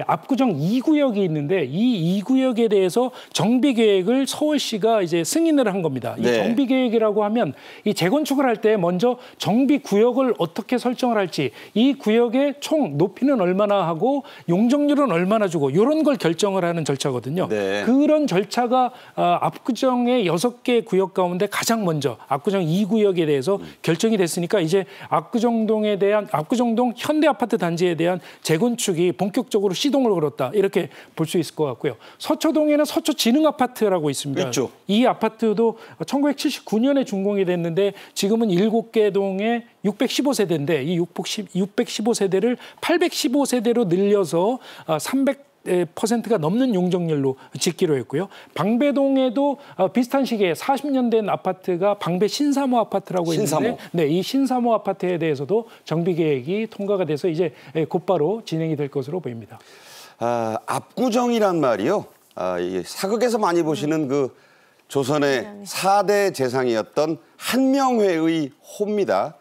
압구정 2구역이 있는데 이 2구역에 대해서 정비 계획을 서울시가 이제 승인을 한 겁니다. 이 네. 정비 계획이라고 하면 이 재건축을 할 때 먼저 정비 구역을 어떻게 설정을 할지 이 구역의 총 높이는 얼마나 하고 용적률은 얼마나 주고 이런 걸 결정을 하는 절차거든요. 네. 그런 절차가 압구정의 6개 구역 가운데 가장 먼저 압구정 2구역에 대해서 결정이 됐으니까 이제 압구정동에 대한 압구정동 현대아파트 단지에 대한 재건축이 본격적으로 시동을 걸었다. 이렇게 볼 수 있을 것 같고요. 서초동에는 서초진흥아파트라고 있습니다. 있죠. 이 아파트도 1979년에 준공이 됐는데 지금은 7개 동에 615세대인데 이 615세대를 815세대로 늘려서 300%가 넘는 용적률로 짓기로 했고요. 방배동에도 비슷한 시기에 40년 된 아파트가 방배 신사모 아파트라고 있는데 네, 이 신사모 아파트에 대해서도 정비 계획이 통과가 돼서 이제 곧바로 진행이 될 것으로 보입니다. 압구정이란 말이요. 이 사극에서 많이 보시는 그 조선의 4대 재상이었던 한명회의 호입니다.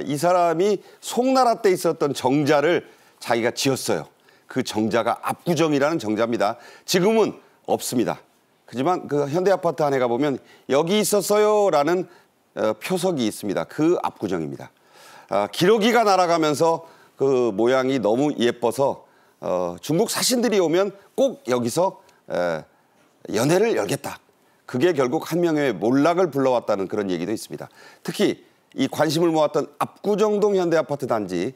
이 사람이 송나라 때 있었던 정자를 자기가 지었어요. 그 정자가 압구정이라는 정자입니다. 지금은 없습니다. 하지만 그 현대아파트 안에 가보면 여기 있었어요라는 표석이 있습니다. 그 압구정입니다. 기러기가 날아가면서 그 모양이 너무 예뻐서 중국 사신들이 오면 꼭 여기서 연회를 열겠다. 그게 결국 한명회의 몰락을 불러왔다는 그런 얘기도 있습니다. 특히 이 관심을 모았던 압구정동 현대아파트 단지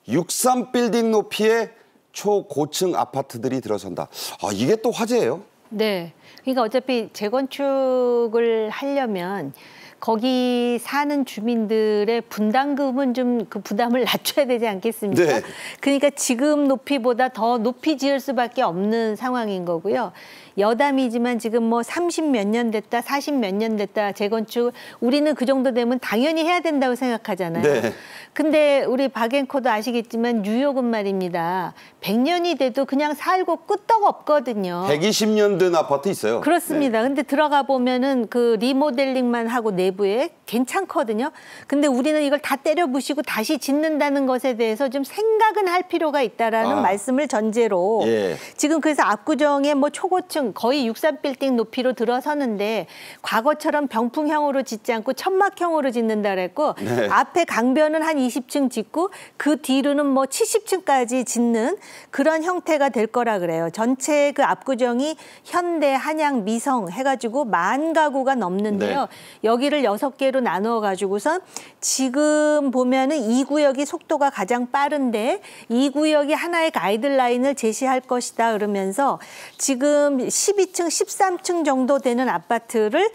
63빌딩 높이의 초고층 아파트들이 들어선다. 이게 또 화제예요. 네. 그러니까 어차피 재건축을 하려면 거기 사는 주민들의 분담금은 좀 그 부담을 낮춰야 되지 않겠습니까? 네. 그러니까 지금 높이보다 더 높이 지을 수밖에 없는 상황인 거고요. 여담이지만 지금 뭐 30 몇 년 됐다, 40 몇 년 됐다 재건축 우리는 그 정도 되면 당연히 해야 된다고 생각하잖아요. 네. 근데 우리 박 앵커도 아시겠지만 뉴욕은 말입니다. 100년이 돼도 그냥 살고 끄떡 없거든요. 120년 된 아파트 있어요. 그렇습니다. 네. 근데 들어가 보면은 그 리모델링만 하고 내부에 괜찮거든요. 근데 우리는 이걸 다 때려 부시고 다시 짓는다는 것에 대해서 좀 생각은 할 필요가 있다라는 말씀을 전제로 예. 지금 그래서 압구정의 뭐 초고층 거의 63빌딩 높이로 들어서는데 과거처럼 병풍형으로 짓지 않고 천막형으로 짓는다 그랬고 네. 앞에 강변은 한 20층 짓고 그 뒤로는 뭐 70층까지 짓는 그런 형태가 될 거라 그래요. 전체 그 압구정이 현대, 한양, 미성 해가지고 10,000 가구가 넘는데요. 네. 여기를 6개로 나누어 가지고선 지금 보면은 2구역이 속도가 가장 빠른데 2구역이 하나의 가이드라인을 제시할 것이다 그러면서 지금 12층, 13층 정도 되는 아파트를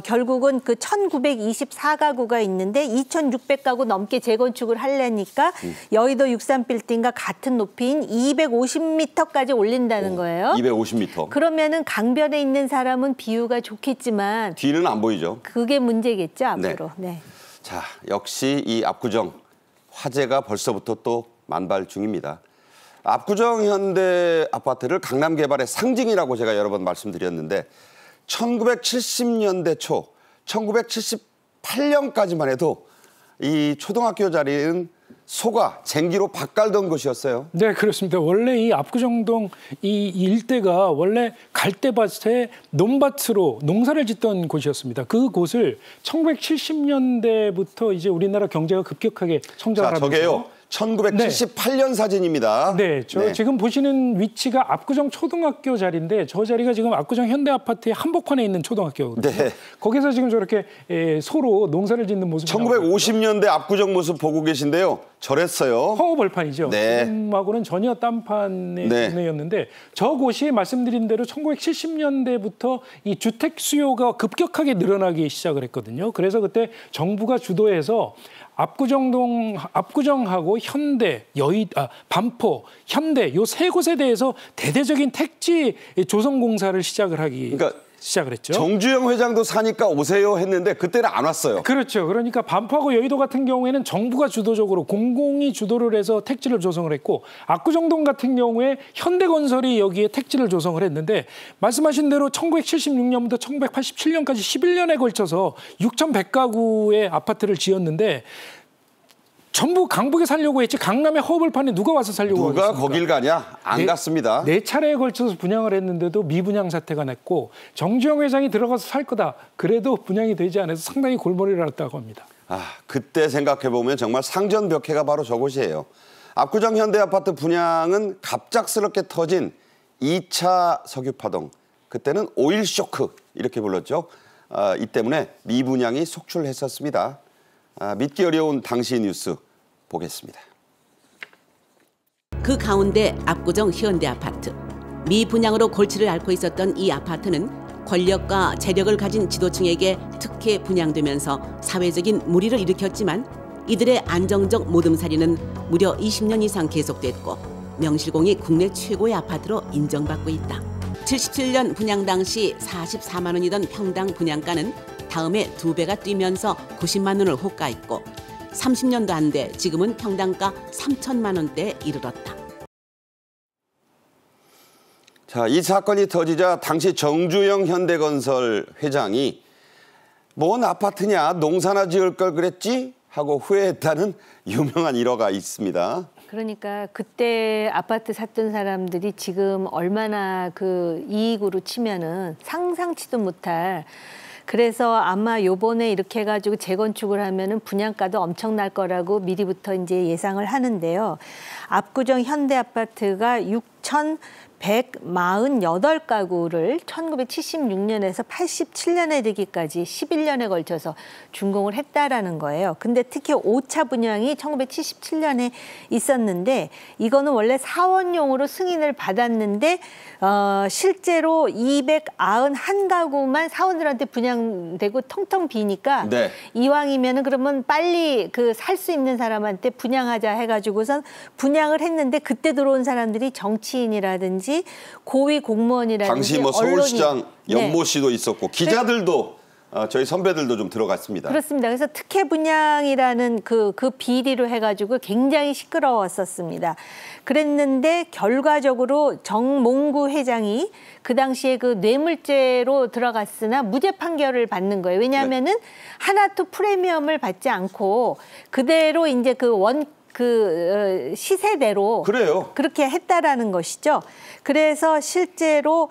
결국은 그 1,924가구가 있는데 2,600가구 넘게 재건축을 하려니까 여의도 63빌딩과 같은 높이인 250m까지 올린다는 거예요. 250m. 그러면은 강변에 있는 사람은 비유가 좋겠지만 뒤는 안 보이죠. 그게 문제겠죠, 앞으로. 네. 자, 역시 이 압구정 화제가 벌써부터 또 만발 중입니다. 압구정 현대 아파트를 강남 개발의 상징이라고 제가 여러 번 말씀드렸는데 1970년대 초, 1978년까지만 해도 이 초등학교 자리는 소가 쟁기로 밭갈던 곳이었어요. 네, 그렇습니다. 원래 이 압구정동 이 일대가 원래 갈대밭에 논밭으로 농사를 짓던 곳이었습니다. 그 곳을 1970년대부터 이제 우리나라 경제가 급격하게 성장을 하면서 저게요. 1978년 사진입니다. 네, 지금 보시는 위치가 압구정 초등학교 자리인데 저 자리가 지금 압구정 현대아파트의 한복판에 있는 초등학교거든요. 네. 거기서 지금 저렇게 소로 농사를 짓는 모습이 1950년대 압구정 모습 보고 계신데요. 저랬어요. 허허벌판이죠. 네. 지금하고는 전혀 딴판의 네. 동네였는데 저곳이 말씀드린 대로 1970년대부터 이 주택 수요가 급격하게 늘어나기 시작을 했거든요. 그래서 그때 정부가 주도해서 압구정하고 현대, 반포, 현대 요 세 곳에 대해서 대대적인 택지 조성 공사를 시작을 했죠. 정주영 회장도 사니까 오세요 했는데 그때는 안 왔어요. 그렇죠. 그러니까 반포하고 여의도 같은 경우에는 정부가 주도적으로 공공이 주도를 해서 택지를 조성을 했고 압구정동 같은 경우에 현대건설이 여기에 택지를 조성을 했는데 말씀하신 대로 1976년부터 1987년까지 11년에 걸쳐서 6,100가구의 아파트를 지었는데 전부 강북에 살려고 했지 강남의 허벌판에 누가 와서 살려고 하겠습니까? 누가 거길 가냐? 안 갔습니다. 네 차례에 걸쳐서 분양을 했는데도 미분양 사태가 났고 정주영 회장이 들어가서 살 거다. 그래도 분양이 되지 않아서 상당히 골머리를 앓았다고 합니다. 그때 생각해보면 정말 상전벽해가 바로 저곳이에요. 압구정 현대아파트 분양은 갑작스럽게 터진 2차 석유파동. 그때는 오일 쇼크 이렇게 불렀죠. 이 때문에 미분양이 속출했었습니다. 믿기 어려운 당시 뉴스 보겠습니다. 그 가운데 압구정 현대아파트. 미분양으로 골치를 앓고 있었던 이 아파트는 권력과 재력을 가진 지도층에게 특혜 분양되면서 사회적인 물의를 일으켰지만 이들의 안정적 모듬살이는 무려 20년 이상 계속됐고 명실공히 국내 최고의 아파트로 인정받고 있다. 77년 분양 당시 44만 원이던 평당 분양가는 다음에 2배가 뛰면서 90만 원을 호가했고 30년도 안 돼 지금은 평당가 3천만 원대에 이르렀다. 자, 이 사건이 터지자 당시 정주영 현대건설 회장이 뭔 아파트냐 농사나 지을 걸 그랬지 하고 후회했다는 유명한 일화가 있습니다. 그러니까 그때 아파트 샀던 사람들이 지금 얼마나 그 이익으로 치면은 상상치도 못할. 그래서 아마 요번에 이렇게 해가지고 재건축을 하면은 분양가도 엄청날 거라고 미리부터 이제 예상을 하는데요. 압구정 현대아파트가 6,148가구를 1976년에서 87년에 되기까지 11년에 걸쳐서 준공을 했다라는 거예요. 근데 특히 5차 분양이 1977년에 있었는데 이거는 원래 사원용으로 승인을 받았는데 실제로 291가구만 사원들한테 분양되고 텅텅 비니까 네. 이왕이면은 그러면 빨리 그 살 수 있는 사람한테 분양하자 해가지고선 분양을 했는데 그때 들어온 사람들이 정치인이라든지 고위 공무원이라든지 당시 서울시장 언론이, 연모 씨도 있었고 기자들도 저희 선배들도 좀 들어갔습니다. 그렇습니다. 그래서 특혜 분양이라는 그 비리로 해가지고 굉장히 시끄러웠었습니다. 그랬는데 결과적으로 정몽구 회장이 그 당시에 그 뇌물죄로 들어갔으나 무죄 판결을 받는 거예요. 왜냐하면은 하나도 프리미엄을 받지 않고 그대로 이제 시세대로 그래요. 그렇게 했다라는 것이죠. 그래서 실제로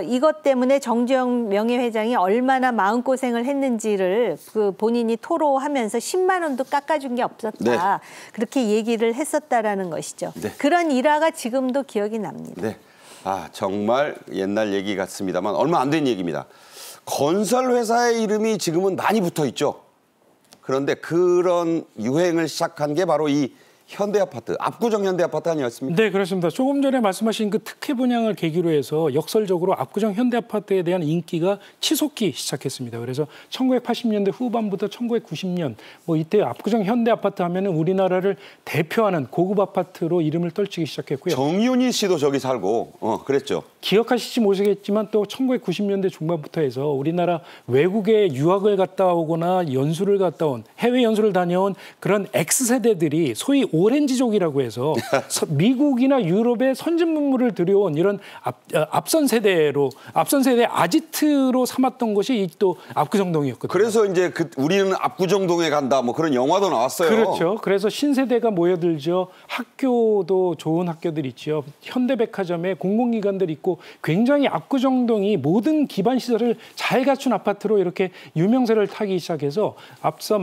이것 때문에 정주영 명예회장이 얼마나 마음고생을 했는지를 그 본인이 토로하면서 10만 원도 깎아준 게 없었다. 네. 그렇게 얘기를 했었다라는 것이죠. 네. 그런 일화가 지금도 기억이 납니다. 네. 정말 옛날 얘기 같습니다만 얼마 안 된 얘기입니다. 건설회사의 이름이 지금은 많이 붙어 있죠. 그런데 그런 유행을 시작한 게 바로 이 현대아파트, 압구정 현대아파트 아니었습니까? 네, 그렇습니다. 조금 전에 말씀하신 그 특혜 분양을 계기로 해서 역설적으로 압구정 현대아파트에 대한 인기가 치솟기 시작했습니다. 그래서 1980년대 후반부터 1990년 이때 압구정 현대아파트 하면은 우리나라를 대표하는 고급 아파트로 이름을 떨치기 시작했고요. 정윤희 씨도 저기 살고 그랬죠. 기억하실지 모르겠지만 또 1990년대 중반부터 해서 우리나라 외국에 유학을 갔다 오거나 연수를 갔다 온 해외 연수를 다녀온 그런 X세대들이 소위 오렌지족이라고 해서 미국이나 유럽의 선진 문물을 들여온 이런 앞선 세대의 아지트로 삼았던 것이 또 압구정동이었거든요. 그래서 이제 우리는 압구정동에 간다 뭐 그런 영화도 나왔어요. 그렇죠. 그래서 신세대가 모여들죠. 학교도 좋은 학교들 있죠. 현대백화점에 공공기관들 있고 굉장히 압구정동이 모든 기반 시설을 잘 갖춘 아파트로 이렇게 유명세를 타기 시작해서 앞서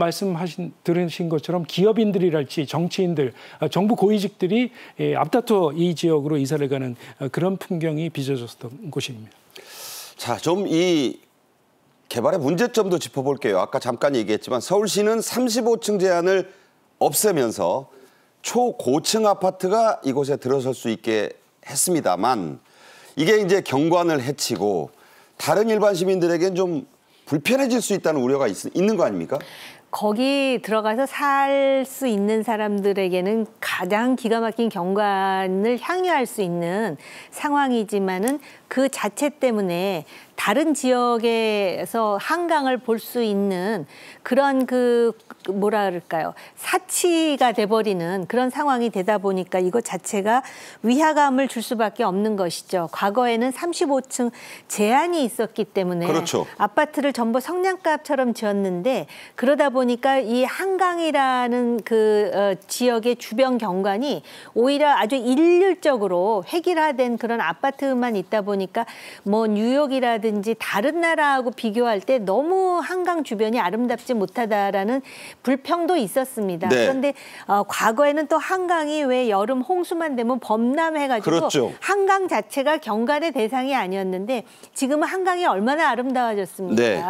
들으신 것처럼 기업인들이랄지 정치인들, 정부 고위직들이 앞다퉈 이 지역으로 이사를 가는 그런 풍경이 빚어졌던 곳입니다. 자, 좀 이 개발의 문제점도 짚어볼게요. 아까 잠깐 얘기했지만 서울시는 35층 제한을 없애면서 초고층 아파트가 이곳에 들어설 수 있게 했습니다만 이게 이제 경관을 해치고 다른 일반 시민들에겐 좀 불편해질 수 있다는 우려가 있는 거 아닙니까? 거기 들어가서 살 수 있는 사람들에게는 가장 기가 막힌 경관을 향유할 수 있는 상황이지만은 그 자체 때문에 다른 지역에서 한강을 볼 수 있는 그런 뭐라 그럴까요? 사치가 돼버리는 그런 상황이 되다 보니까 이것 자체가 위화감을 줄 수밖에 없는 것이죠. 과거에는 35층 제한이 있었기 때문에 그렇죠. 아파트를 전부 성냥갑처럼 지었는데 그러다 보니까 이 한강이라는 지역의 주변 경관이 오히려 아주 일률적으로 획일화된 그런 아파트만 있다 보니까 뭐 뉴욕이라든지 다른 나라하고 비교할 때 너무 한강 주변이 아름답지 못하다라는 불평도 있었습니다. 네. 그런데 과거에는 또 한강이 왜 여름 홍수만 되면 범람해가지고 그렇죠. 한강 자체가 경관의 대상이 아니었는데 지금은 한강이 얼마나 아름다워졌습니까? 네.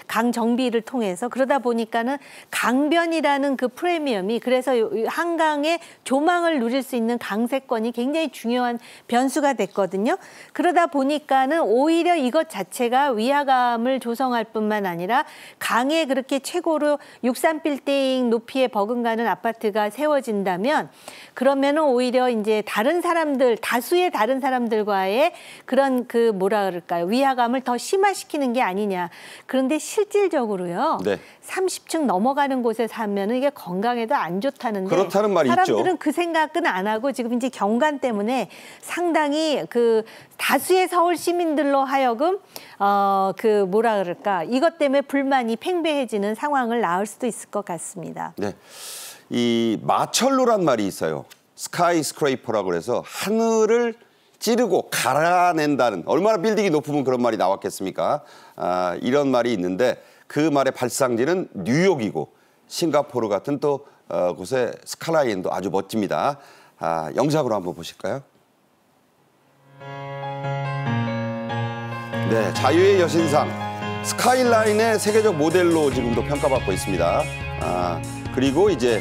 강 정비를 통해서 그러다 보니까는 강변이라는 그 프리미엄이 그래서 한강의 조망을 누릴 수 있는 강세권이 굉장히 중요한 변수가 됐거든요. 그러다 보니까는 오히려 이것 자체가 위화감을 조성할 뿐만 아니라 강에 그렇게 최고로 63빌딩 높이에 버금가는 아파트가 세워진다면 그러면은 오히려 이제 다수의 다른 사람들과의 그런 뭐라 그럴까요? 위화감을 더 심화시키는 게 아니냐. 그런데 실질적으로요. 네. 30층 넘어가는 곳에 사면은 이게 건강에도 안 좋다는데 그렇다는 말이 사람들은 있죠. 그 생각은 안 하고 지금 이제 경관 때문에 상당히 다수의 서울 시민들로 하여금 뭐라 그럴까 이것 때문에 불만이 팽배해지는 상황을 낳을 수도 있을 것 같습니다. 네, 이 마철로란 말이 있어요. 스카이 스크레이퍼라고 해서 하늘을 찌르고 갈아낸다는 얼마나 빌딩이 높으면 그런 말이 나왔겠습니까? 이런 말이 있는데 그 말의 발상지는 뉴욕이고 싱가포르 같은 또 곳의 스카이라인도 아주 멋집니다. 영상으로 한번 보실까요? 네, 자유의 여신상 스카이라인의 세계적 모델로 지금도 평가받고 있습니다. 그리고 이제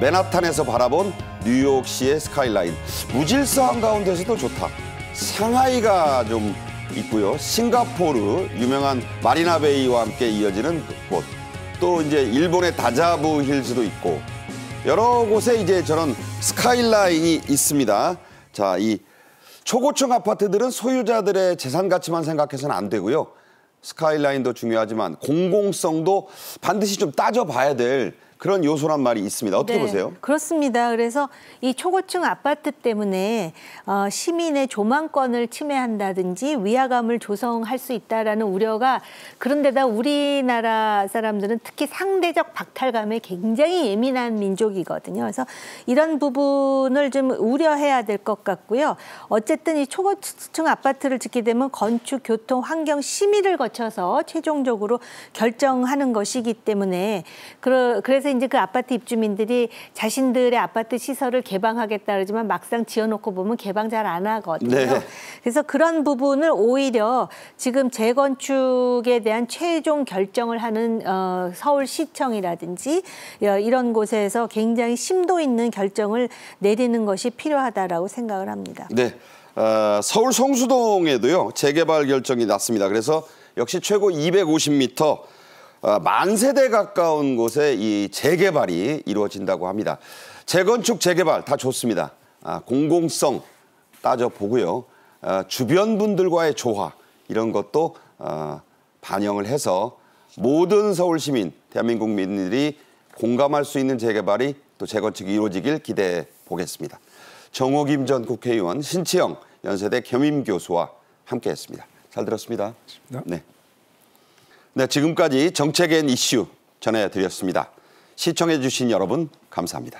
맨하탄에서 바라본 뉴욕시의 스카이라인. 무질서한 가운데서도 좋다. 상하이가 좀 있고요. 싱가포르 유명한 마리나베이와 함께 이어지는 곳. 또 이제 일본의 다자부 힐즈도 있고 여러 곳에 이제 저런 스카이라인이 있습니다. 자, 이 초고층 아파트들은 소유자들의 재산 가치만 생각해서는 안 되고요. 스카이라인도 중요하지만 공공성도 반드시 좀 따져봐야 될 그런 요소란 말이 있습니다. 어떻게 보세요? 그렇습니다. 그래서 이 초고층 아파트 때문에 시민의 조망권을 침해한다든지 위화감을 조성할 수 있다라는 우려가 그런데다 우리나라 사람들은 특히 상대적 박탈감에 굉장히 예민한 민족이거든요. 그래서 이런 부분을 좀 우려해야 될 것 같고요. 어쨌든 이 초고층 아파트를 짓게 되면 건축, 교통, 환경, 심의를 거쳐서 최종적으로 결정하는 것이기 때문에 그래서 이제 그 아파트 입주민들이 자신들의 아파트 시설을 개방하겠다 그러지만 막상 지어놓고 보면 개방 잘 안 하거든요. 네. 그래서 그런 부분을 오히려 지금 재건축에 대한 최종 결정을 하는 서울시청이라든지 이런 곳에서 굉장히 심도 있는 결정을 내리는 것이 필요하다라고 생각을 합니다. 네, 서울 성수동에도요 재개발 결정이 났습니다. 그래서 역시 최고 250m 만세대 가까운 곳에 이 재개발이 이루어진다고 합니다. 재건축, 재개발 다 좋습니다. 공공성 따져보고요. 주변 분들과의 조화 이런 것도 반영을 해서 모든 서울 시민, 대한민국 국민들이 공감할 수 있는 재개발이 또 재건축이 이루어지길 기대해 보겠습니다. 정호김 전 국회의원, 신치영 연세대 겸임교수와 함께했습니다. 잘 들었습니다. 네. 네, 지금까지 정책엔 이슈 전해드렸습니다. 시청해 주신 여러분 감사합니다.